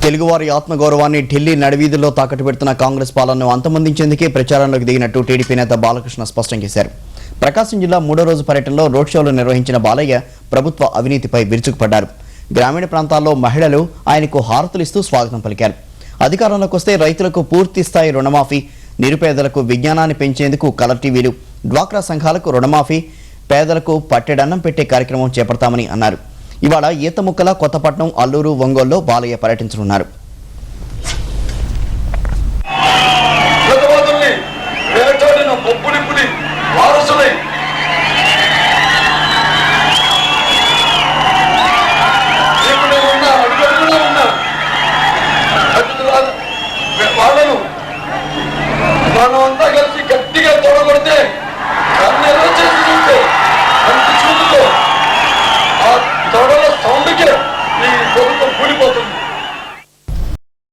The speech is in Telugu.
తెలుగువారి ఆత్మగౌరవాన్ని ఢిల్లీ నడివీధుల్లో తాకట్టు పెడుతున్న కాంగ్రెస్ పాలనను అంతమొందించేందుకే ప్రచారంలోకి దిగినట్టు టీడీపీ నేత బాలకృష్ణ స్పష్టం చేశారు. ప్రకాశం జిల్లా 3వ రోజు పర్యటనలో రోడ్ షోలు నిర్వహించిన బాలయ్య ప్రభుత్వ అవినీతిపై విరుచుకుపడ్డారు. గ్రామీణ ప్రాంతాల్లో మహిళలు ఆయనకు హారతులిస్తూ స్వాగతం పలికారు. అధికారంలోకి వస్తే రైతులకు పూర్తి స్థాయి రుణమాఫీ, నిరుపేదలకు విజ్ఞానాన్ని పెంచేందుకు కలర్ టీవీలు, డ్వాక్రా సంఘాలకు రుణమాఫీ, పేదలకు పట్టెడన్నం పెట్టే కార్యక్రమం చేపడతామని అన్నారు. ఇవాళ ఈతముక్కల, కొత్తపట్నం, అల్లూరు, ఒంగోలులో బాలయ్య పర్యటించనున్నారు.